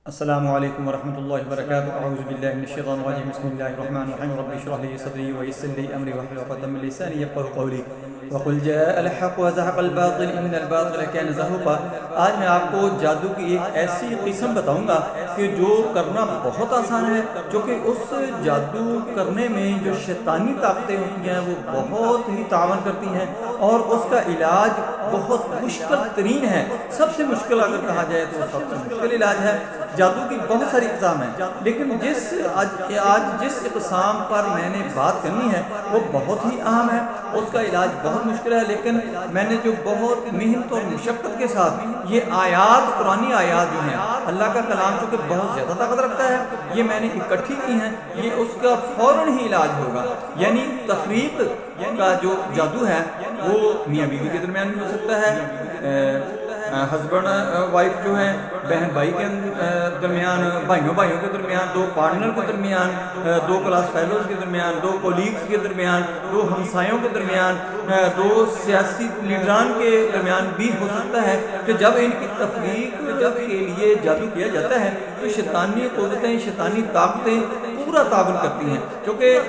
السلام علیکم ورحمۃ اللہ وبرکاتہ اعوذ باللہ من الشیطان الرجیم بسم اللہ الرحمن الرحیم رب اشرح لي صدری ويسر لي امری واحلل عقدۃ من لسانی یفقهوا قولی وقل جاء الحق وزهق الباطل ان الباطل كان زهوقا۔ آج میں آپ کو جادو کی ایک ایسی قسم بتاؤں گا کہ جو کرنا بہت آسان ہے، جو کہ اس جادو کرنے میں جو شیطانی طاقتیں ہوتی ہیں وہ بہت ہی تعاون کرتی ہیں، اور اس کا علاج بہت مشکل ترین ہے۔ سب سے مشکل اگر کہا جائے تو سب سے مشکل علاج ہے۔ جادو کی بہت ساری اقسام ہیں، لیکن آج جس اقسام پر میں نے بات کرنی ہے وہ بہت ہی اہم ہے، اس کا علاج بہت مشکل ہے، لیکن میں نے جو بہت محنت اور مشقت کے ساتھ یہ آیات، قرآنی آیات جو ہیں، اللہ کا کلام چونکہ بہت زیادہ طاقت رکھتا ہے، یہ میں نے اکٹھی کی ہیں، یہ اس کا فوراً ہی علاج ہوگا۔ یعنی تفریق کا جو جادو ہے وہ میاں بیوی کے درمیان بھی ہو سکتا ہے، ہسبینڈ وائف جو ہیں، بہن بھائی کے درمیان، بھائیوں کے درمیان، دو پارٹنر کے درمیان، دو کلاس فیلوز کے درمیان، دو کولیگز کے درمیان، دو ہمسایوں کے درمیان، دو سیاسی لیڈران کے درمیان بھی ہو سکتا ہے کہ جب ان کی تفریق کے لیے جادو کیا جاتا ہے تو شیطانی قوتیں، شیطانی طاقتیں پورا تعاون کرتی ہیں، کیونکہ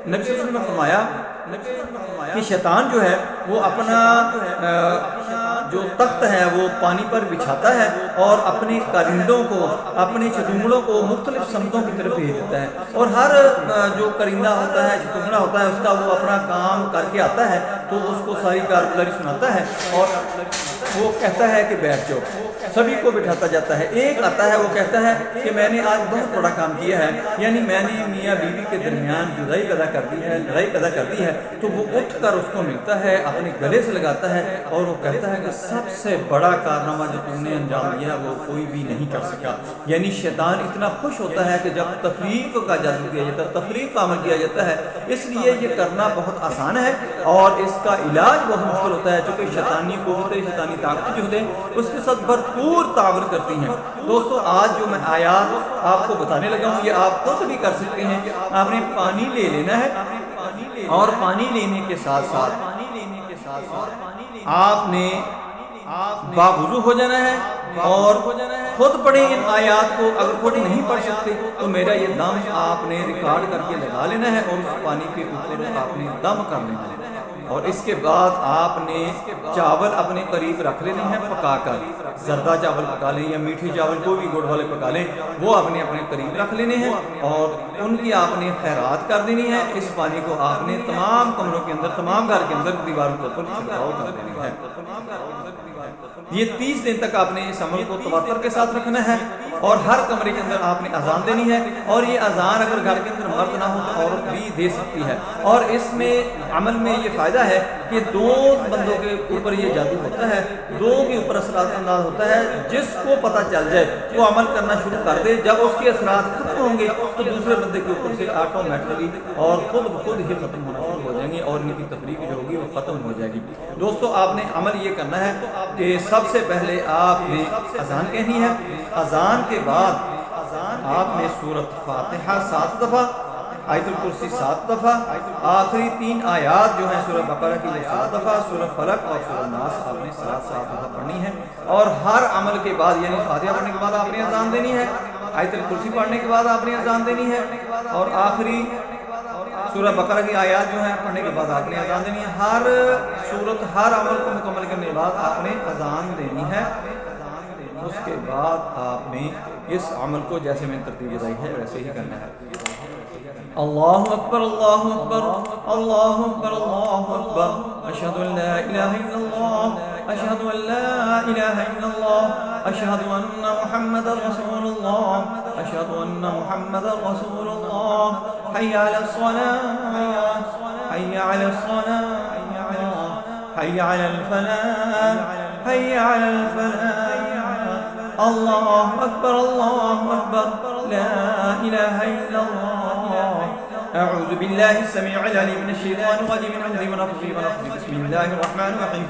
نبی صلی اللہ علیہ وسلم نے فرمایا کہ شیطان جو ہے وہ اپنا جو تخت ہے وہ پانی پر بچھاتا ہے اور اپنے کرندوں کو، اپنے شتونگڑوں کو مختلف سمتوں کی طرف بھیج دیتا ہے، اور ہر جو کرندہ ہوتا ہے، شتونگڑا ہوتا ہے، اس کا وہ اپنا کام کر کے آتا ہے تو اس کو ساری کارگزاری سناتا ہے اور وہ کہتا ہے کہ بیٹھ جاؤ، سبھی کو بٹھاتا جاتا ہے۔ ایک آتا ہے، وہ کہتا ہے کہ میں نے آج بہت بڑا کام کیا ہے، یعنی میں نے میاں بیوی کے درمیان جدائی پیدا کر دی ہے، لڑائی پیدا کر دی ہے، تو وہ اٹھ کر اس کو ملتا ہے، اپنے گلے سے لگاتا ہے اور وہ کہتا ہے کہ سب سے بڑا کارنامہ جو تم نے انجام دیا وہ کوئی بھی نہیں کر سکا۔ یعنی شیطان اتنا خوش ہوتا ہے کہ جب تفریق کا جادو کیا جاتا ہے، تفریق کا عمل کیا جاتا ہے، اس لیے یہ کرنا بہت آسان ہے اور اس کا علاج بہت مشکل ہوتا ہے، چونکہ شیطانی قوتیں، شیطانی طاقتیں جو ہوتے ہیں اس کے ساتھ بھرپور تعاون کرتی ہیں۔ دوستو، آج جو میں آیات آپ کو بتانے لگا ہوں یہ آپ خود بھی کر سکتے ہیں۔ آپ نے پانی لے لینا ہے اور پانی لینے کے ساتھ ساتھ آپ نے باوضو ہو جانا ہے اور خود پڑھیں ان آیات کو۔ اگر خود نہیں پڑھ سکتے تو میرا یہ دم آپ نے ریکارڈ کر کے لگا لینا ہے اور اس پانی کے اوپر آپ نے دم کر لینا ہے، اور اس کے بعد آپ نے چاول اپنے قریب رکھ لینے ہیں پکا کر، زردہ چاول پکا لیں یا میٹھے چاول کوئی بھی گڑ والے پکا لیں، وہ آپ نے اپنے قریب رکھ لینے ہیں اور ان کی آپ نے خیرات کر دینی ہے۔ اس پانی کو آپ نے تمام کمروں کے اندر، تمام گھر کے اندر دیواروں کے اوپر چھڑکاؤ کر دینا ہے۔ یہ 30 دن تک آپ نے اس عمل کو تواتر کے ساتھ رکھنا ہے، اور ہر کمرے کے اندر آپ نے اذان دینی ہے، اور یہ اذان اگر گھر کے اندر مرد نہ ہو تو عورت بھی دے سکتی ہے۔ اور اس میں عمل میں یہ فائدہ ہے کہ دو بندوں کے اوپر یہ جادو ہوتا ہے، دو کے اوپر اثرات انداز ہوتا ہے، جس کو پتہ چل جائے وہ عمل کرنا شروع کر دے، جب اس کے اثرات ختم ہوں گے تو دوسرے بندے کے اوپر سے آٹومیٹکلی اور خود بخود ہی ختم ہونا شروع ہو جائیں گے اور ان کی تفریق جو ہوگی وہ ختم ہو جائے گی۔ دوستو، آپ نے عمل یہ کرنا ہے کہ سب سے پہلے آپ نے اذان کہنی ہے، اذان کے بعد آپ نے سورۃ فاتحہ 7 دفعہ، آیت الکرسی 7 دفعہ، آخری 3 آیات جو ہیں سورہ بقرہ کی وہ 7 دفعہ، سورہ فلق اور سورہ ناس آپ نے 7 دفعہ پڑھنی ہے، اور ہر عمل کے بعد یعنی فاتحہ پڑھنے کے بعد آپ نے اذان دینی ہے، آیت الکرسی پڑھنے کے بعد آپ نے اذان دینی ہے، اور آخری سورہ بقرہ کی آیات جو ہیں پڑھنے کے بعد آپ نے اذان دینی ہے۔ ہر صورت، ہر عمل کو مکمل کرنے کے بعد آپ نے اذان دینی ہے۔ اس کے بعد آپ نے اس عمل کو جیسے میں نے ترتیب بتائی ہے ویسے ہی کرنا ہے۔ اللہ اکبر، اللہ اکبر، اللہ اکبر، اللہ اکبر، اشہد ان لا الہ الا اللہ، اشہد ان لا الہ الا اللہ، اشہد ان محمد رسول اللہ، اشہد ان محمد رسول اللہ، حی علی الصلاة، حی علی الصلاة، حی علی الفلاح، حی علی الفلاح، اللہ اکبر، اللہ اکبر، لا الہ الا اللہ۔ اعوذ باللہ السمیع العلیم من الشیطان الرجیم من حمزہ ونفخہ ونفثہ، بسم اللہ الرحمن الرحیم،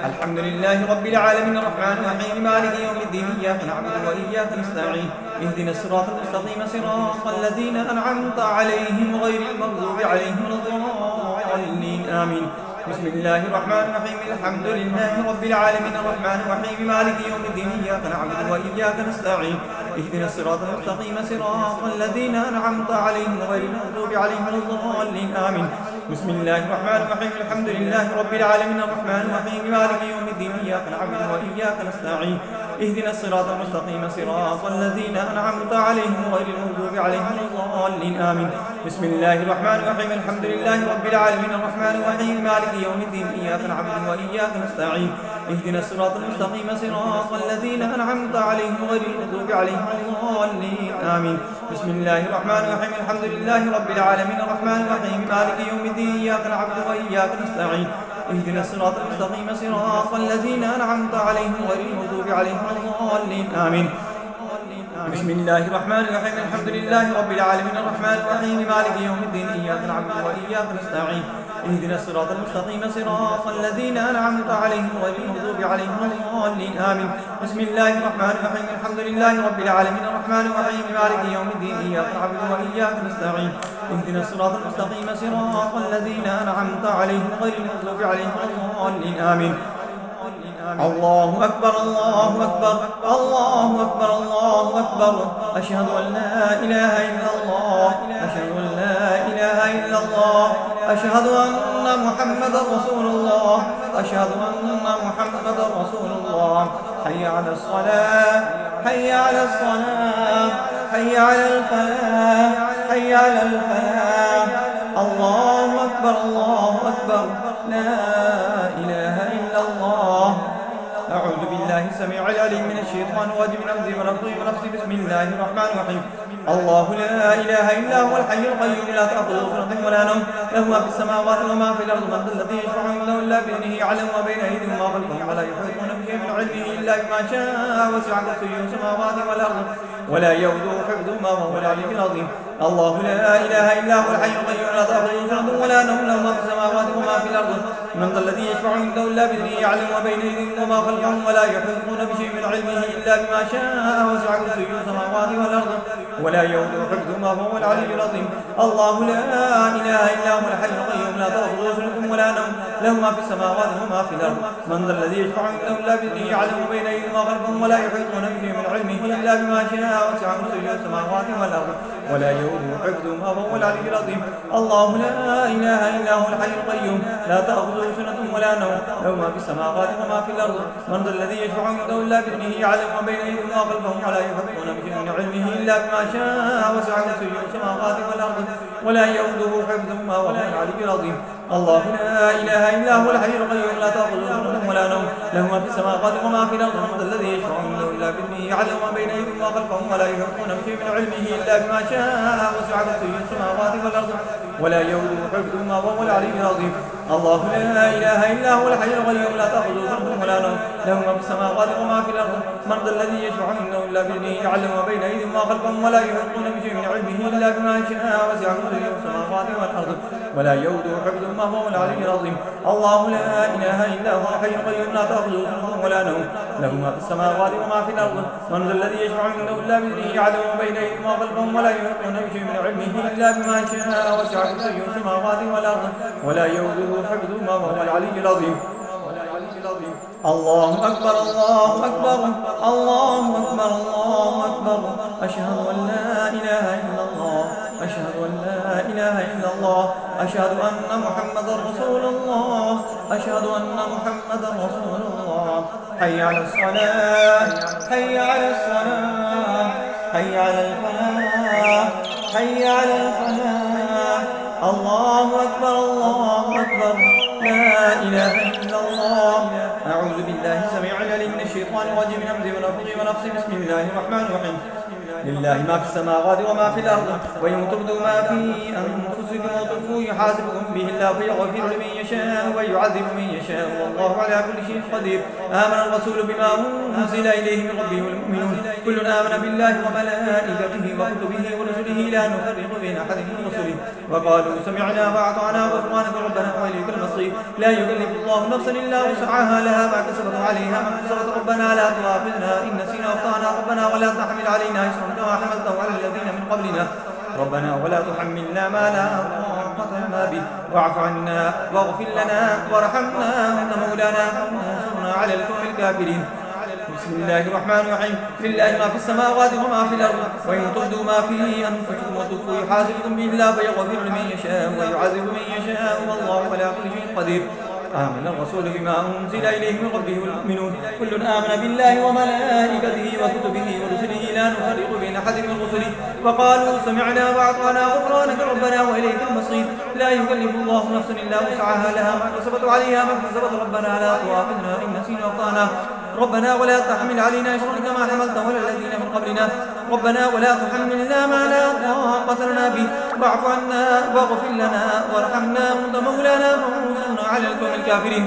الحمد للہ رب العالمین الرحمن الرحیم مالک یوم الدین، ایاک نعبد و ایاک نستعین، اهدنا الصراط المستقیم صراط الذین انعمت علیہم غیر المغضوب علیہم ولا الضالین، آمین۔ بسم الله الرحمن الرحيم الحمد لله رب العالمين الرحمن الرحيم مالك يوم الدين إياك نعبد وإياك نستعين اهدنا الصراط المستقيم صراط الذين أنعمت عليهم غير المغضوب عليهم ولا الضالين آمين بسم الله الرحمن الرحيم الحمد لله رب العالمين الرحمن الرحيم مالك يوم الدين إياك نعبد وإياك نستعين اهدنا الصراط المستقيم صراط الذين أنعمت عليهم غير المغضوب عليهم ولا الضالين آمين بسم الله الرحمن الرحيم الحمد لله رب العالمين الرحمن الرحيم مالك يوم الدين إياك نعبد وإياك نستعين اهدنا الصراط المستقيم صراط الذين أنعمت عليهم غير المغضوب عليهم ولا الضالين آمين بسم الله الرحمن الرحيم الحمد لله رب العالمين الرحمن الرحيم مالك يوم الدين إياك نعبد وإياك نستعين اهدنا الصراط المستقيم صراط الذين أنعمت عليهم غير المغضوب عليهم ولا الضالين آمين بسم الله الرحمن الرحيم الحمد لله رب العالمين الرحمن الرحيم مالك يوم الدين إياك نعبد وإياك نستعين اهدنا الصراط المستقيم صراط الذين أنعمت عليهم غير المغضوب عليهم ولا الضالين آمين بسم الله الرحمن الرحيم الحمد لله رب العالمين الرحمن الرحيم مالك يوم الدين إياك نعبد وإياك نستعين اهدنا الصراط المستقيم صراط الذين أنعمت عليهم غير المغضوب عليهم ولا الضالين آمين الله أكبر الله أكبر الله أكبر الله أكبر أشهد أن لا إله إلا الله أشهد أن لا إله إلا الله أشهد أن محمدا رسول الله أشهد أن محمدا رسول الله حي على الصلاة حي على الصلاة حي على الفلاح حي على الفلاح الله أكبر الله أكبر لا إله إلا الله أعوذ بالله السميع العليم من الشيطان الرجيم من همزه ونفخه ونفسه بسم الله الرحمن الرحيم الله لا إله إلا هو الحي القيوم لا تأخذه سنة ولا نوم له ما في السماوات وما في الأرض من ذا الذي يشفع عنده إلا بإذنه يعلم ما بين أيديهم وما خلفهم ولا يحيطون بشيء من علمه إلا بما شاء وسع كرسيه السماوات والأرض ولا يؤوده حفظهما وهو العلي العظيم الله لا إله إلا هو الحي القيوم لا تأخذه سنة ولا نوم له ما في السماوات وما في الأرض من ذا الذي يشفع عنده إلا بإذنه يعلم ما بين أيديهم وما خلفهم ولا يحيطون بشيء من علمه إلا بما شاء وسع كرسيه السماوات والأرض ولا يؤوده حفظهما وهو العلي العظيم الله لا إله إلا هو الحي القيوم لا تأخذه سنة ولا نوم له ما في السماوات وما في الأرض من ذا الذي يشفع عنده إلا بإذنه يعلم ما بين أيديهم وما خلفهم ولا يحيطون بشيء من علمه إلا بما شاء وسع كرسيه السماوات والأرض ولا يؤوده حفظهما وهو العلي العظيم الله لا إله إلا هو الحي القيوم لا تأخذه سنة ولا نوم له ما في السماوات وما في الأرض من ذا الذي يشفع عنده إلا بإذنه يعلم ما بين أيديهم وما خلفهم ولا يحيطون بشيء من علمه إلا بما شاء وسع كرسيه السماوات والأرض ولا يؤوده حفظهما وهو العلي العظيم الله لا إله إلا هو الحي القيوم لا تأخذه سنة ولا نوم له ما في السماوات وما في الأرض من ذا الذي يشفع عنده إلا بإذنه يعلم ما بين أيديهم وما خلفهم ولا يحيطون بشيء من علمه إلا بما شاء وسع كرسيه السماوات والأرض ولا يؤوده حفظهما وهو العلي العظيم الله لا إله إلا هو الحي القيوم لا تأخذه سنة ولا نوم له ما في السماوات وما في الأرض من ذا الذي يشفع عنده إلا بإذنه يعلم ما بين أيديهم وما خلفهم ولا يحيطون بشيء من علمه إلا بما شاء وسع كرسيه السماوات والأرض ولا يؤوده حفظهما وهو العلي العظيم الله لا إله إلا هو الحي القيوم لا تأخذه سنة ولا نوم له ما في السماوات وما في الأرض من ذا الذي يشفع عنده إلا بإذنه يعلم ما بين أيديهم وما خلفهم ولا يحيطون بشيء من علمه إلا بما شاء وسع كرسيه السماوات والأرض ولا يؤوده حفظهما وهو العلي العظيم الله أكبر الله أكبر الله أكبر الله أكبر أشهد أن لا إله إلا الله أشهد أن لا إله إلا الله أشهد أن محمدا رسول الله أشهد أن محمدا رسول الله حي على الصلاة حي على الصلاة حي على الفلاح حي على الفلاح الله أكبر الله أكبر لا إله إلا الله أعوذ بالله السميع العليم من الشيطان الرجيم من همزه ونفخه ونفسه بسم الله الرحمن الرحيم لله ما في السماوات وما في الأرض وإن تبدوا ما في أنفسكم وتخفوه يحاسبكم به الله فيغفر لمن يشاء ويعذب من يشاء والله على كل شيء قدير آمن الرسول بما أنزل إليه من ربه والمؤمنون كل آمن بالله وملائكته وكتبه ورسله لا نفرق بين أحد من رسله وقالوا سمعنا وأطعنا غفرانك ربنا وإليك المصير لا يكلف الله نفسا إلا وسعها لها ما كسبت عليها ما كسبت ربنا لا تؤاخذنا إن نسينا وأخطأنا ربنا ولا تحمل علينا إصرا كما حملته على الذين من قبلنا ربنا ولا تحملنا ما لا طاقة قتلنا به واعف عنا واغفر لنا وارحمنا أنت مولانا فانصرنا على القوم الكافرين. بسم الله الرحمن الرحيم. لله ما في السماوات وما في الأرض وإن تبدوا ما في أنفسكم وتخفوه يحاسبكم به الله فيغفر لمن يشاء ويعذب من يشاء والله على كل شيء قدير. آمن الرسول بما أنزل إليه من ربه والمؤمنون كل آمن بالله وملائكته وكتبه ورسله لا نفرق بين أحد من رسله وقالوا سمعنا وأطعنا غفرانك ربنا وإليك المصير. لا يكلف الله نفسا إلا وسعها لها ما كسبت وعليها ما اكتسبت ربنا لا تؤاخذنا إن نسينا وأخطأنا ربنا ولا تحمل علينا إصرا كما حملته على الذين من قبلنا ربنا ولا تحملنا ما لا طاقة لنا به واعف عنا واغفر لنا وارحمنا أنت مولانا فانصرنا على القوم الكافرين.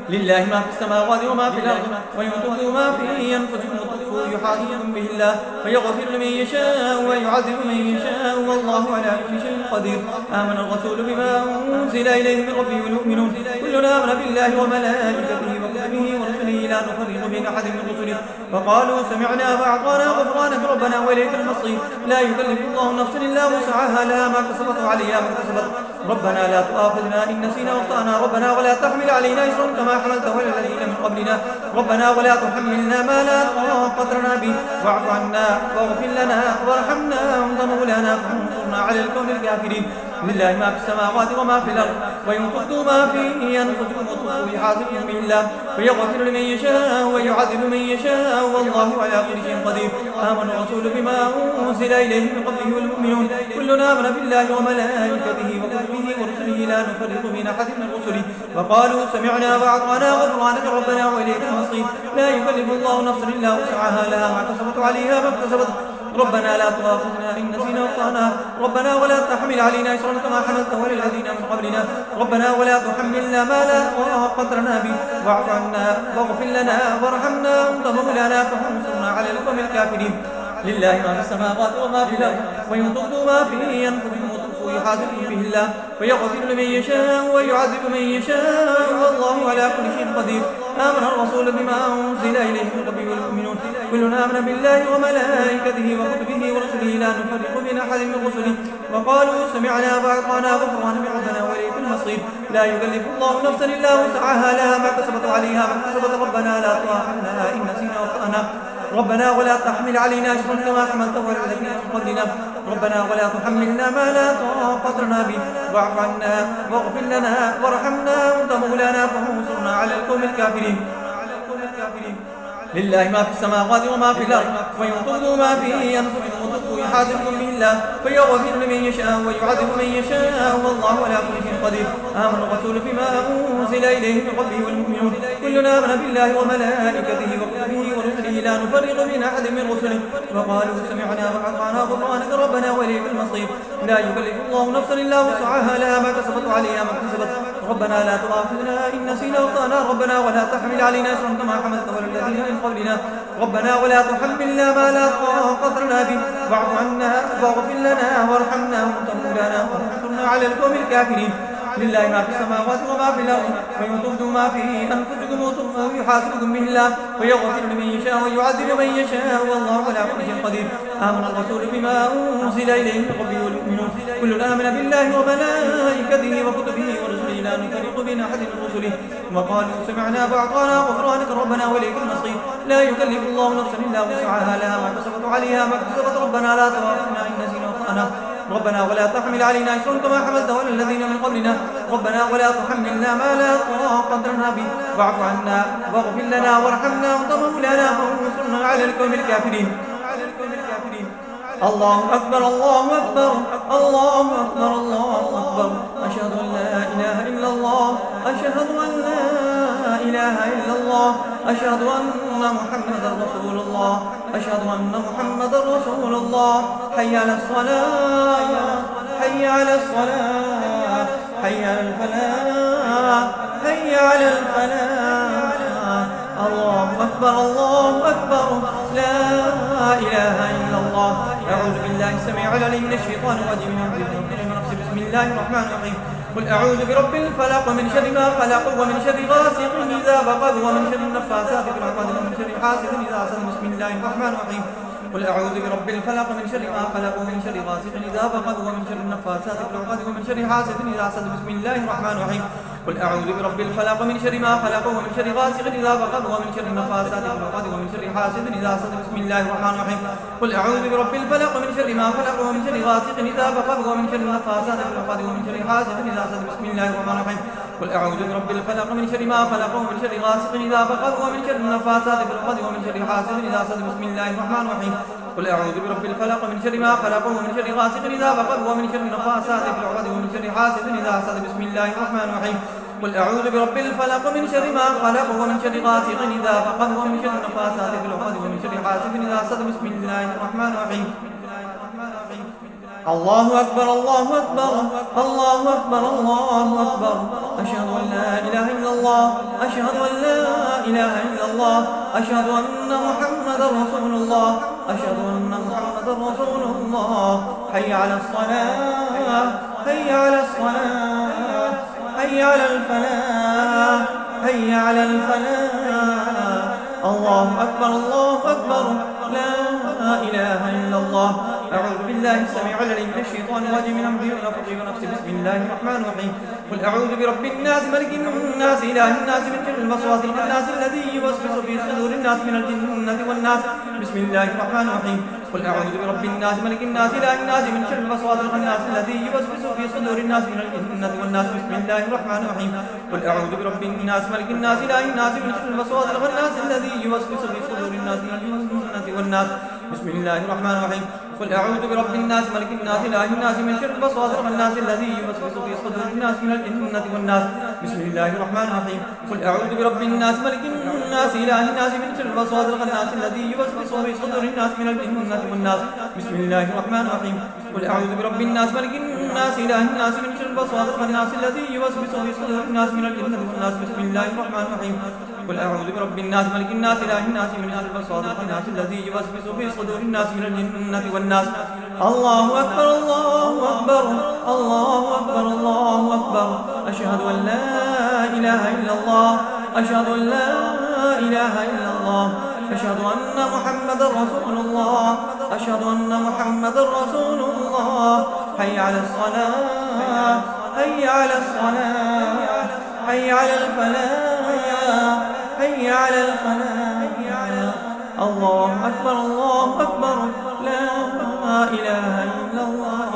لله ما في السماوات وما في الأرض وإن تبدوا ما في أنفسكم وتخفوه يحاسبكم به الله فيغفر لمن يشاء ويعذب من يشاء والله على كل شيء قدير. آمن الرسول بما أنزل إليه من ربه والمؤمنون كلنا آمن بالله وملائكته وكتبه ورسله لا نفرق بين أحد من رسله وقالوا سمعنا وأطعنا غفرانك ربنا وإليك المصير. لا يكلف الله نفسا إلا وسعها لها ما كسبت وعليها ما اكتسبت ربنا لا تؤاخذنا إن نسينا وأخطأنا ربنا ولا تحمل علينا إصرا كما حملته على الذين من قبلنا ربنا ولا تحملنا ما لا طاقة لنا به واعف عنا واغفر لنا وارحمنا أنت مولانا فانصرنا على القوم الكافرين. لله ما في السماوات وما في الأرض وإن تبدوا ما في أنفسكم وتخفوه يحاسبكم به الله فيغفر لمن يشاء ويعذب من يشاء والله على كل شيء قدير. آمن الرسول بما أنزل إليه من قبله والمؤمنون كلنا آمن بالله وملائكته وكتبه ورسله لا نفرق بين أحد من رسله وقالوا سمعنا وأطعنا غفرانك ربنا وإليك المصير. لا يكلف الله نفسا إلا وسعها لها ما كسبت وعليها ما اكتسبت ربنا لا تؤاخذنا إن نسينا وأخطأنا ربنا ولا تحمل علينا إصرا كما حملته على الذين من قبلنا ربنا ولا تحملنا ما لا طاقة لنا به واعف عنا واغفر لنا وارحمنا أنت مولانا فانصرنا على القوم الكافرين. لله ما في السماوات وما في الأرض وإن تبدوا ما في أنفسكم وتخفوه يحاسبكم به الله فيغفر لمن يشاء ويعذب من يشاء والله على كل شيء قدير. آمن الرسول بما أنزل إليه من ربه والمؤمنون كلنا آمن بالله وملائكته وكتبه ورسله لا نفرق بين أحد من رسله وقالوا سمعنا وأطعنا غفرانك ربنا وإليك المصير. لا يكلف الله نفسا إلا وسعها لها ما كسبت وعليها ما اكتسبت ربنا لا تؤاخذنا إن نسينا وأخطأنا ربنا ولا تحمل علينا إصرا كما حملته على الذين من قبلنا ربنا ولا تحملنا ما لا طاقة لنا به واعف عنا واغفر لنا وارحمنا أنت مولانا فانصرنا على القوم الكافرين. لله ما في السماوات وما في الأرض وإن تبدوا ما في أنفسكم وتخفوه يحاسبكم به الله فيغفر لمن يشاء ويعذب من يشاء والله على كل شيء قدير. آمن الرسول بما أنزل إليه من ربه والمؤمنون كلنا آمن بالله وملائكته وكتبه ورسله لا نفرق بين أحد من رسله وقالوا سمعنا وأطعنا غفرانك ربنا وإليك المصير. لا يكلف الله نفسا إلا وسعها لها ما كسبت وعليها ما اكتسبت ربنا لا تؤاخذنا إن نسينا وأخطأنا ربنا ولا تحمل علينا إصرا كما حملته على الذين من قبلنا ربنا ولا تحملنا ما لا طاقة لنا به واعف عنا واغفر لنا وارحمنا وأنت مولانا فانصرنا على القوم الكافرين. لله ما في السماوات وما في الأرض وإن تبدوا ما في أنفسكم وتخفوه يحاسبكم به الله فيغفر لمن يشاء ويعذب من يشاء والله على كل شيء قدير. آمن الرسول بما أنزل إليه من ربه والمؤمنون كلنا آمن بالله وملائكته وكتبه ورسله لا نفرق بين أحد من رسله وقالوا سمعنا وأطعنا غفرانك ربنا وإليك المصير. لا يكلف الله نفسا إلا وسعها لها ما كسبت وعليها ما اكتسبت ربنا لا تؤاخذنا إن نسينا وأخطأنا ربنا ولا تحمل علينا إصرا كما حملته على الذين من قبلنا ربنا ولا تحملنا ما لا طاقة لنا به واعف عنا واغفر لنا وارحمنا أنت مولانا فانصرنا على القوم الكافرين. الله أكبر الله أكبر الله أكبر الله أكبر أشهد أن لا إله إلا الله أشهد أن لا إله إلا الله أشهد أن محمدا رسول الله أشهد أن محمدا رسول الله حي على الصلاة حي على الصلاة حي على الفلاح حي على الفلاح. الله أكبر الله أكبر لا إله إلا الله. أعوذ بالله السميع العليم من الشيطان الرجيم من نفسه. بسم الله الرحمن الرحيم. قل أعوذ برب الفلق من شر ما خلق ومن شر غاسق إذا وقب ومن شر النفاثات في العقد ومن شر حاسد إذا حسد. بسم الله الرحمن الرحيم. قل أعوذ برب الفلق من شر ما خلق ومن شر غاسق إذا وقب ومن شر النفاثات في العقد ومن شر حاسد إذا حسد. بسم الله الرحمن الرحيم. قل أعوذ برب الفلق من شر ما خلق ومن شر غاسق إذا وقب ومن شر النفاثات في العقد ومن شر حاسد إذا حسد. بسم الله الرحمن الرحيم. قل أعوذ برب الفلق من شر ما خلق ومن شر غاسق إذا وقب ومن شر النفاثات في العقد ومن شر حاسد إذا حسد. بسم الله الرحمن الرحيم. قل أعوذ برب الفلق من شر ما خلق ومن شر غاسق إذا وقب ومن شر النفاثات في العقد ومن شر حاسد إذا حسد. بسم الله الرحمن الرحيم. قل أعوذ برب الفلق من شر ما خلق ومن شر غاسق إذا وقب ومن شر النفاثات في العقد ومن شر حاسد إذا حسد. بسم الله الرحمن الرحيم. قل أعوذ برب الفلق من شر ما خلق ومن شر غاسق إذا وقب ومن شر النفاثات في العقد ومن شر حاسد إذا حسد. بسم الله الرحمن الرحيم. الله أكبر الله أكبر الله أكبر الله أكبر. أشهد أن لا إله إلا الله أشهد أن لا إله إلا الله أشهد أن محمدا رسول الله أشهد أن محمدا رسول الله. حي على الصلاة حي على الصلاة حي على الفلاح حي على الفلاح. الله أكبر الله أكبر لا إله إلا الله. أعوذ بالله السميع العليم من الشيطان الرجيم من همزه ونفخه ونفسه. بسم الله الرحمن الرحيم. قل أعوذ برب الناس ملك الناس إله الناس من شر الوسواس الخناس الذي يوسوس في صدور الناس من الجنة والناس. بسم الله الرحمن الرحيم. قل أعوذ برب الناس ملك الناس إله الناس من شر الوسواس الخناس الذي يوسوس في صدور الناس من الجنة والناس. بسم الله الرحمن الرحيم. قل أعوذ برب الناس ملك الناس إله الناس من شر الوسواس الخناس الذي يوسوس في صدور الناس من الجنة والناس. بسم الله الرحمن الرحيم. قل أعوذ برب الناس ملك الناس إله الناس من شر الوسواس الخناس الذي يوسوس في صدور الناس من الجنة والناس. بسم الله الرحمن الرحيم. قل أعوذ برب الناس ملك الناس إله الناس من شر الوسواس الخناس الذي يوسوس في صدور الناس من الجنة والناس. بسم الله الرحمن الرحيم. قل أعوذ برب الناس ملك الناس إله الناس من شر الوسواس الخناس الذي يوسوس في صدور الناس من الجنة والناس. بسم الله الرحمن الرحيم. قل أعوذ برب الناس ملك الناس إله الناس من شر الوسواس الخناس الذي يوسوس في صدور الناس من الجنة والناس. الله أكبر الله أكبر الله أكبر الله أكبر. أشهد أن لا إله إلا الله أشهد أن لا إله إلا الله أشهد أن محمدا رسول الله أشهد أن محمدا رسول الله. حي على الصلاة حي على الصلاة حي على الفلاح حي على الفلاح. الله أكبر الله أكبر لا إله إلا الله.